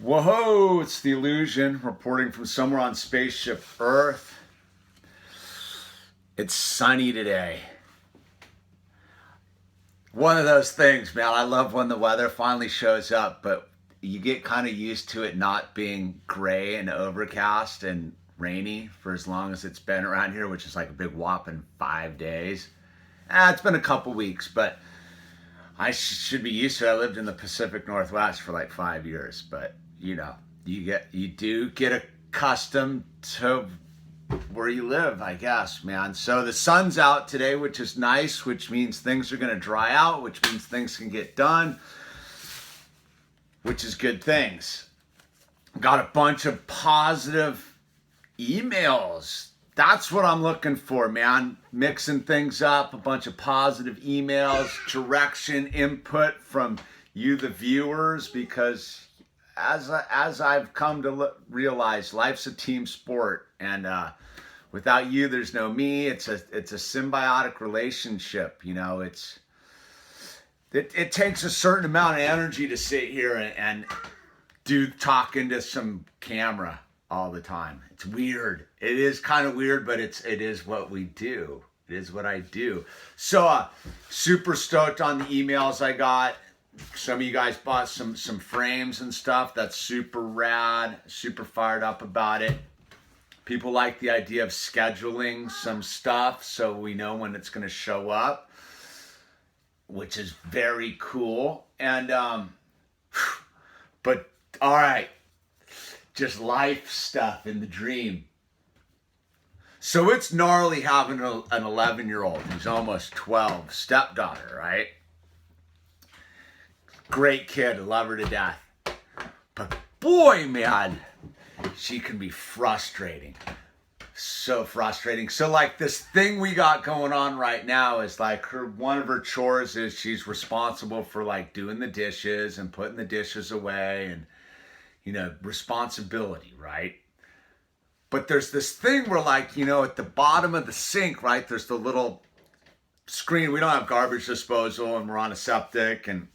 Whoa, it's the Illusion reporting from somewhere on spaceship Earth. It's sunny today. One of those things, man. I love when the weather finally shows up, but you get kind of used to it not being gray and overcast and rainy for as long as it's been around here, which is like a big whopping 5 days. It's been a couple weeks, but I should be used to it. I lived in the Pacific Northwest for like 5 years, but you do get accustomed to where you live, I guess, man. So the sun's out today, which is nice, which means things are going to dry out, which means things can get done, which is good things. Got a bunch of positive emails. That's what I'm looking for, man. Mixing things up, a bunch of positive emails, direction, input from you, the viewers, because as I've come to realize, life's a team sport, and without you, there's no me. It's a symbiotic relationship. It takes a certain amount of energy to sit here and talk into some camera all the time. It's weird. It is kind of weird, but it is what we do. It is what I do. So super stoked on the emails I got. Some of you guys bought some frames and stuff. That's super rad. Super fired up about it. People like the idea of scheduling some stuff so we know when it's going to show up, which is very cool. And but all right, just life stuff in the dream. So it's gnarly having an 11-year-old who's almost 12, stepdaughter, right? Great kid, love her to death. But boy, man, she can be frustrating. So frustrating. So like this thing we got going on right now is like one of her chores is she's responsible for like doing the dishes and putting the dishes away and, responsibility, right? But there's this thing where like, at the bottom of the sink, right, there's the little screen. We don't have garbage disposal and we're on a septic and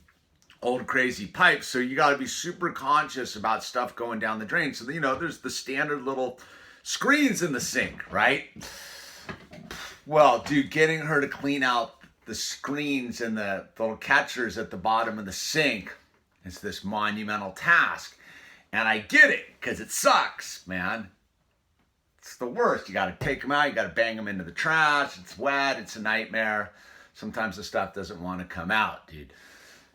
old crazy pipes. So you got to be super conscious about stuff going down the drain. So, there's the standard little screens in the sink, right? Well, dude, getting her to clean out the screens and the little catchers at the bottom of the sink is this monumental task. And I get it, because it sucks, man. It's the worst. You got to take them out. You got to bang them into the trash. It's wet. It's a nightmare. Sometimes the stuff doesn't want to come out, dude.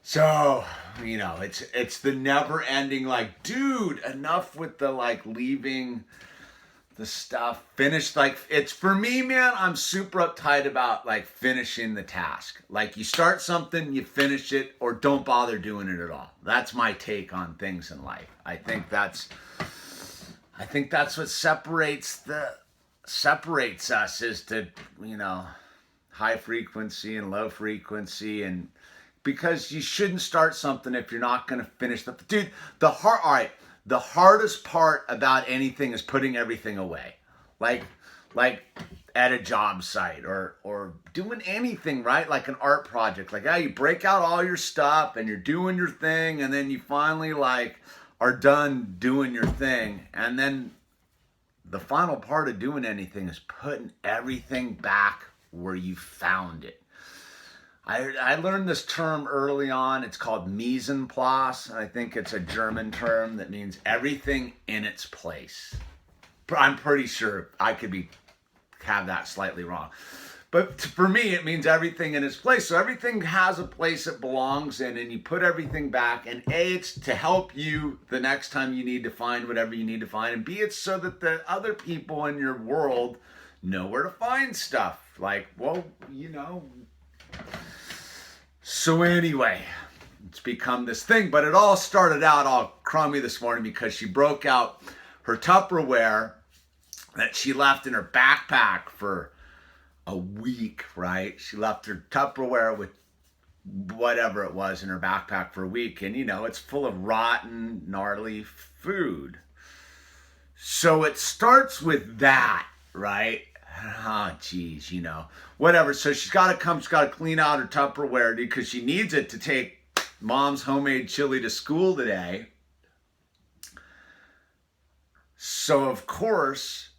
So, it's the never ending, like, dude, enough with the, like, leaving the stuff finished. Like, it's for me, man, I'm super uptight about, like, finishing the task. Like, you start something, you finish it, or don't bother doing it at all. That's my take on things in life. I think that's what separates us is to, high frequency and low frequency, and because you shouldn't start something if you're not going to finish the dude. The hardest part about anything is putting everything away, like at a job site or doing anything, right? Like an art project. Like, you break out all your stuff and you're doing your thing, and then you finally like are done doing your thing, and then the final part of doing anything is putting everything back where you found it. I learned this term early on. It's called Mise. I think it's a German term that means everything in its place. I'm pretty sure I could have that slightly wrong. But for me, it means everything in its place. So everything has a place it belongs in, and you put everything back. And A, it's to help you the next time you need to find whatever you need to find. And B, it's so that the other people in your world know where to find stuff. Like, So anyway, it's become this thing, but it all started out all crummy this morning because she broke out her Tupperware that she left in her backpack for a week, right? She left her Tupperware with whatever it was in her backpack for a week, and it's full of rotten, gnarly food. So it starts with that, right? Geez, whatever. So she's got to clean out her Tupperware because she needs it to take mom's homemade chili to school today. So of course,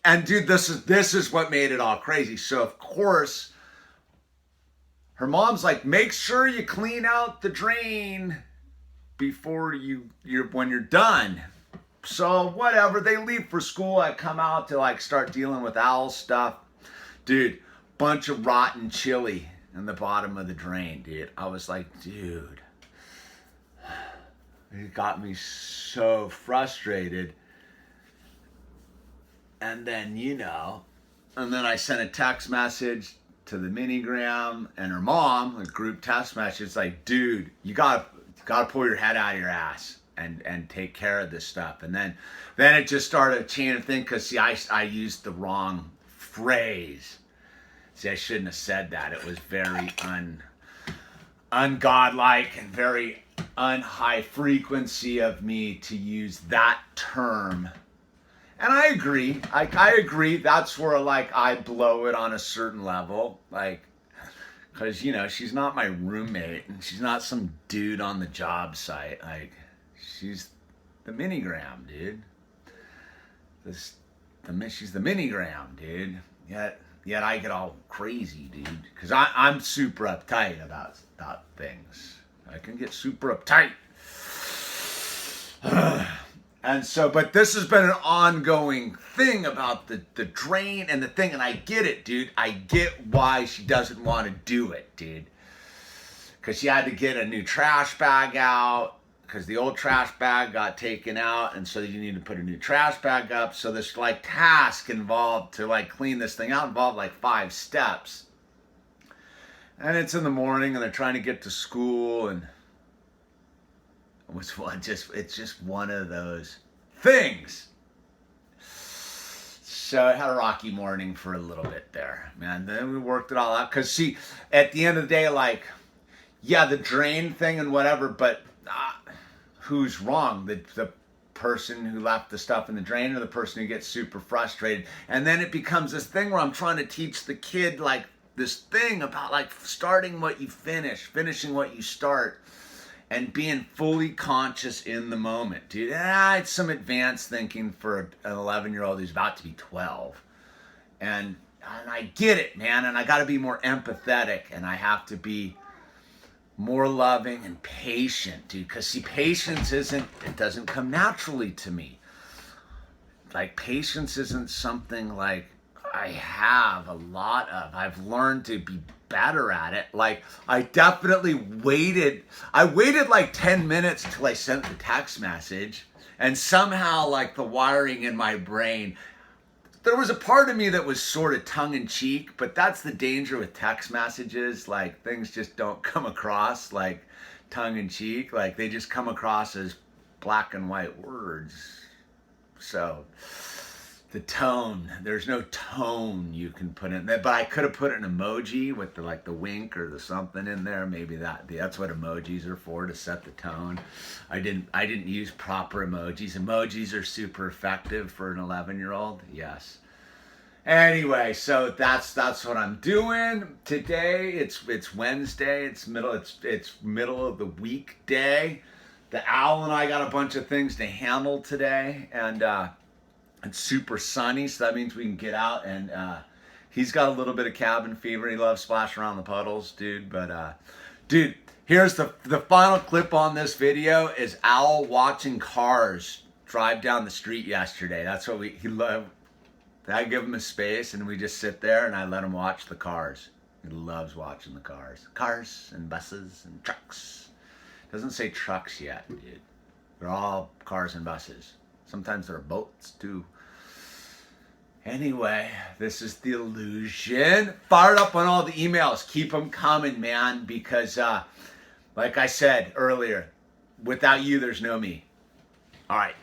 and dude, this is what made it all crazy. So of course, her mom's like, make sure you clean out the drain before you're when you're done. So whatever, they leave for school. I come out to like start dealing with owl stuff. Dude, bunch of rotten chili in the bottom of the drain, dude. I was like, dude, it got me so frustrated. And then, and then I sent a text message to the minigram and her mom, a group text message. It's like, dude, you gotta pull your head out of your ass and take care of this stuff. And then it just started a chain of things, because see, I used the wrong phrase. See, I shouldn't have said that. It was very ungodlike and very unhigh frequency of me to use that term. And I agree. I agree. That's where like I blow it on a certain level. Like, because, she's not my roommate and she's not some dude on the job site. Like, she's the minigram, dude. She's the minigram, dude. Yet I get all crazy, dude. Because I'm super uptight about things. I can get super uptight. And so, but this has been an ongoing thing about the drain and the thing, and I get it, dude. I get why she doesn't want to do it, dude. Because she had to get a new trash bag out, because the old trash bag got taken out, and so you need to put a new trash bag up. So this like task involved to like clean this thing out involved like 5 steps. And it's in the morning, and they're trying to get to school, and it's just one of those things. So I had a rocky morning for a little bit there, man. Then we worked it all out. Because see, at the end of the day, like, yeah, the drain thing and whatever, but who's wrong? The person who left the stuff in the drain, or the person who gets super frustrated? And then it becomes this thing where I'm trying to teach the kid like this thing about like starting what you finish, finishing what you start, and being fully conscious in the moment, dude. It's some advanced thinking for an 11-year-old who's about to be 12. And I get it, man. And I got to be more empathetic, and I have to be more loving and patient, dude. Because see, patience it doesn't come naturally to me. Like, patience isn't something like I have a lot of. I've learned to be better at it. Like, I definitely waited like 10 minutes till I sent the text message, and somehow like the wiring in my brain, there was a part of me that was sort of tongue-in-cheek, but that's the danger with text messages. Like, things just don't come across like tongue-in-cheek. Like, they just come across as black and white words. So the tone, there's no tone you can put in there, but I could have put an emoji with the wink or the something in there. Maybe that's what emojis are for, to set the tone. I didn't use proper emojis. Emojis are super effective for an 11-year-old. Yes. Anyway, so that's what I'm doing today. It's Wednesday. It's middle of the week day. The owl and I got a bunch of things to handle today, and it's super sunny, so that means we can get out. And he's got a little bit of cabin fever. He loves splashing around the puddles, dude. But dude, here's the final clip on this video is Owl watching cars drive down the street yesterday. That's what he loved. I give him a space, and we just sit there, and I let him watch the cars. He loves watching the cars. Cars and buses and trucks. Doesn't say trucks yet, dude. They're all cars and buses. Sometimes there are boats too. Anyway, this is the illusion. Fired up on all the emails. Keep them coming, man, because like I said earlier, without you, there's no me. All right.